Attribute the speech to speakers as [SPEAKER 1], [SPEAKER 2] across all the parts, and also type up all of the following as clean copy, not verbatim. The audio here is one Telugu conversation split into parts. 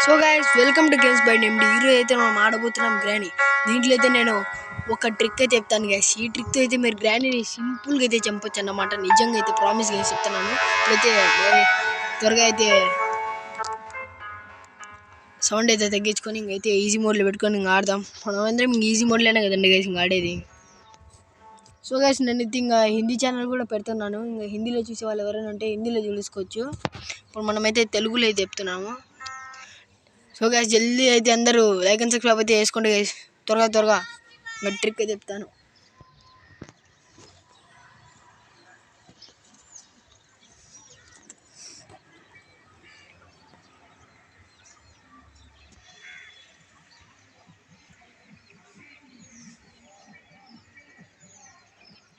[SPEAKER 1] So guys welcome to games by MD. ఈరోజు అయితే మనం ఆడబోతున్నాం గ్రానీ. దీంట్లో అయితే నేను ఒక ట్రిక్ అయితే చెప్తాను గైస్. ఈ ట్రిక్తో అయితే మీరు గ్రానీని సింపుల్గా అయితే చంపొచ్చు అన్నమాట. నిజంగా అయితే ప్రామిస్ గైస్ చెప్తున్నాను. ఇప్పుడైతే త్వరగా అయితే సౌండ్ అయితే తగ్గించుకొని ఇంకైతే ఈజీ మోడ్లో పెట్టుకొని ఇంక ఆడదాం. మనం అందరం ఇంక ఈజీ మోడ్లోనే కదండి గైస్ ఇంక ఆడేది. సో గైస్ నేను అయితే ఇంకా హిందీ ఛానల్ కూడా పెడుతున్నాను. ఇంకా హిందీలో చూసే వాళ్ళు ఎవరైనా ఉంటే హిందీలో చూసుకోవచ్చు. ఇప్పుడు మనమైతే తెలుగులో అయితే చెప్తున్నాము. సో గైస్ జల్దీ అయితే అందరూ లైక్ అండ్ సబ్స్క్రైబ్ అయితే వేసుకోండి గైస్. త్వరగా ట్రిక్ అయితే చెప్తాను.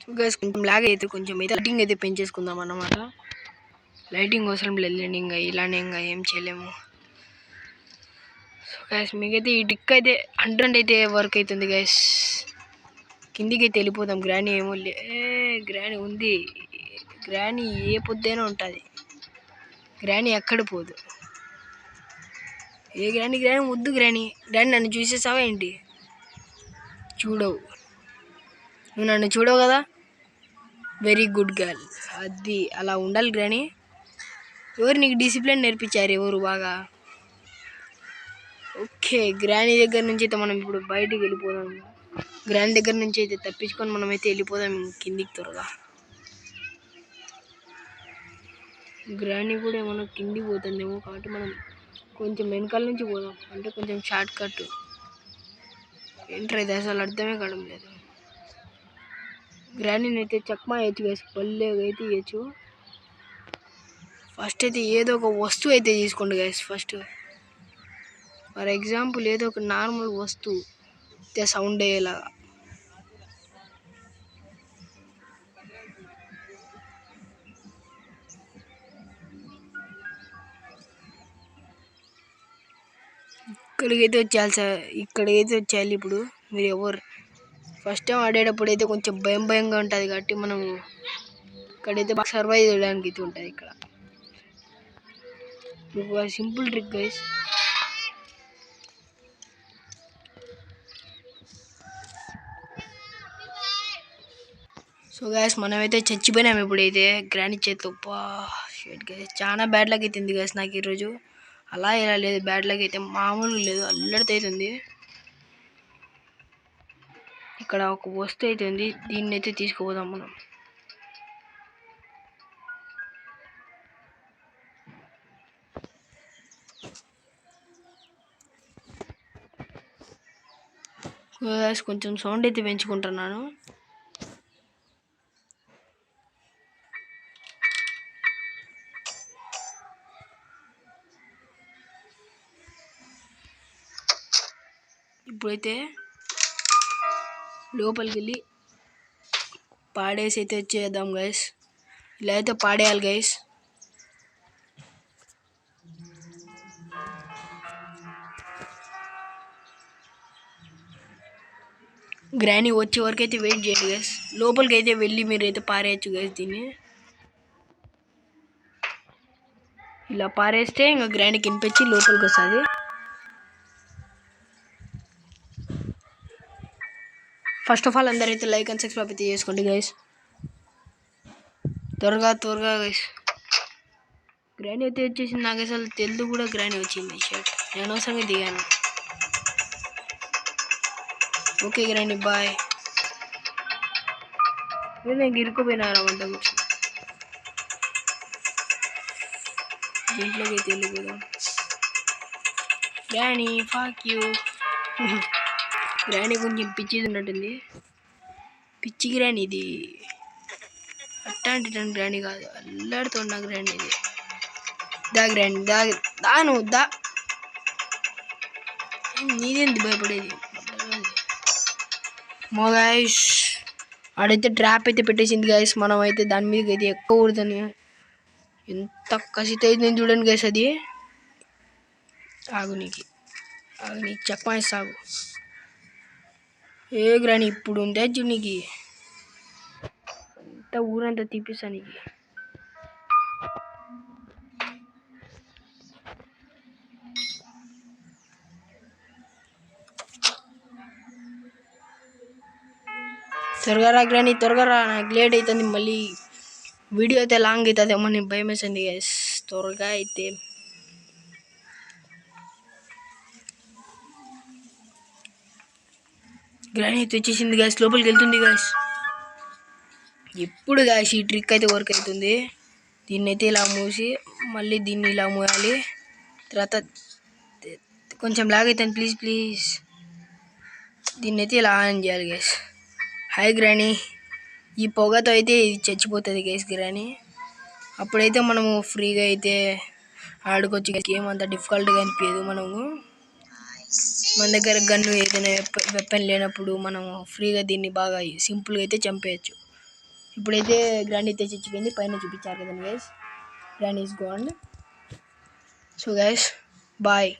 [SPEAKER 1] సో గైస్ కొంచెం లాగ్ అయితే కొంచెం అయితే లైటింగ్ అయితే పెంచేసుకుందాం అన్నమాట. లైటింగ్ అవసరం లేదు, ఇంకా ఇలానే ఇంకా ఏం చేయలేము. సో గైస్ మీకైతే ఈ ట్రిక్ అయితే 100 అయితే వర్క్ అవుతుంది గైస్. కిందికి అయితే వెళ్ళిపోదాం. గ్రానీ ఏమో గ్రానీ ఉంది. గ్రానీ ఏ పొద్దైనా ఉంటుంది. గ్రానీ ఎక్కడ పోదు. ఏ గ్రానీ వద్దు. గ్రానీ నన్ను చూసేసావా ఏంటి? చూడవు. నువ్వు నన్ను చూడవు కదా. Very good girl. అది అలా ఉండాలి గ్రానీ. ఎవరు నీకు డిసిప్లిన్ నేర్పించారు? ఎవరు బాగా? ఓకే, గ్రానీ దగ్గర నుంచి అయితే మనం ఇప్పుడు బయటికి వెళ్ళిపోదాం. గ్రానీ దగ్గర నుంచి అయితే తప్పించుకొని మనం అయితే వెళ్ళిపోదాం కిందికి త్వరగా. గ్రానీ కూడా ఏమన్నా కిందికి పోతుందేమో కాబట్టి మనం కొంచెం వెనకాల నుంచి పోదాం. అంటే కొంచెం షార్ట్ కట్. ఏంట్రా ఇది అసలు అర్థమే కావడం లేదు. గ్రానీని అయితే చక్మా వేయచ్చు వేసి పల్లెగా అయితే వేయచ్చు. ఫస్ట్ అయితే ఏదో ఒక వస్తువు అయితే తీసుకోండి గైస్. ఫస్ట్ ఫర్ ఎగ్జాంపుల్ ఏదో ఒక నార్మల్ వస్తువు అయితే సౌండ్ అయ్యేలాగా. ఇక్కడికైతే వచ్చేయాలి సార్. ఇక్కడికైతే వచ్చేయాలి. ఇప్పుడు మీరు ఎవరు ఫస్ట్ టైం ఆడేటప్పుడు అయితే కొంచెం భయంగా ఉంటుంది కాబట్టి మనం ఇక్కడైతే బాగా సర్వైవ్ చేయడానికి అయితే ఉంటుంది. ఇక్కడ ఒక simple trick guys. So guys మనమైతే చచ్చిపోయినాము ఇప్పుడైతే గ్రానీ చేతిలో. షేట్ గైస్ చాలా బ్యాడ్ లక్ అవుతుంది గైస్ నాకు ఈరోజు. అలా ఇలా లేదు, బ్యాడ్ లక్ అయితే మామూలుగా లేదు, అల్లడితో అవుతుంది. ఇక్కడ ఒక వస్తువు అయితే ఉంది, దీన్ని అయితే తీసుకుపోదాం మనం. కొంచెం సౌండ్ అయితే పెంచుకుంటున్నాను. ఇప్పుడైతే లోపలికి వెళ్ళి పాడేసి అయితే వచ్చేద్దాం గైస్. ఇలా అయితే పాడేయాలి గైస్. గ్రానీ వచ్చే వరకు అయితే వెయిట్ చేయండి గైస్. లోపలికి అయితే వెళ్ళి మీరు అయితే పారేయచ్చు గైస్. దీన్ని ఇలా పారేస్తే ఇంకా గ్రానీ కినిపించి లోపలికి వస్తుంది. ఫస్ట్ ఆఫ్ ఆల్ అందరైతే లైక్ అండ్ సబ్స్క్రైబ్ అయితే చేసుకోండి గైస్. త్వరగా గైస్. గ్రానీ అయితే వచ్చేసింది. నాకు అసలు తెలుగు కూడా గ్రానీ వచ్చింది. షర్ట్ నేను అవసరంగా దిగాను. Okay granny bye. నేను ఇరుక్కుపోయినారా వంట కూర్చొని. దీంట్లోకి అయితే వెళ్ళిపోదాం. Granny ఫాక్ you. గ్రానీ కొంచెం పిచ్చిది ఉన్నట్టుంది. పిచ్చి గ్రానీ ఇది. అట్లాంటి గ్రానీ కాదు, అల్లాడుతున్న గ్రానీ ఇది. దా గ్రానీ దాను దా. నీదేంది భయపడేది? మో గైస్ ఆడైతే ట్రాప్ అయితే పెట్టేసింది గైస్. మనం అయితే దాని మీదకి అయితే ఎక్కకూడదని ఎంత కసితో అయితే నేను చూడండి గైస్. అది ఆగు నీకు చెప్పా సాగు. ఏ గ్రానీ ఇప్పుడు ఉందే చూడు నీకు. అంత ఊరంతా తీపిస్తా నీకు. త్వరగా రా గ్రాని, త్వరగా రా, నాకు లేట్ అవుతుంది. మళ్ళీ వీడియో అయితే లాంగ్ అవుతుందేమో నేను భయం వేసింది గైస్. త్వరగా అయితే గ్రాని అయితే వచ్చేసింది గాయస్, లోపలికి వెళ్తుంది గాయస్. ఇప్పుడు గాయస్ ఈ ట్రిక్ అయితే వర్క్ అవుతుంది. దీన్ని అయితే ఇలా మూసి మళ్ళీ దీన్ని ఇలా మూయాలి. తర్వాత కొంచెం లాగ్ అవుతుంది, ప్లీజ్ ప్లీజ్. దీన్ని అయితే ఇలా ఆన్ చేయాలి గైస్. హాయ్ గ్రాని, ఈ పొగతో అయితే ఇది చచ్చిపోతుంది గైస్ గ్రాని. అప్పుడైతే మనము ఫ్రీగా అయితే ఆడుకోవచ్చు. గేమ్ అంత డిఫికల్ట్గా అనిపించదు. మన దగ్గర గన్ను ఏదైనా వెపన్ లేనప్పుడు మనం ఫ్రీగా దీన్ని బాగా సింపుల్గా అయితే చంపేయచ్చు. ఇప్పుడైతే గ్రాండ్ అయితే చచ్చిపోయింది, పైన చూపించారు కదండి guys. Grand is gone. So guys bye.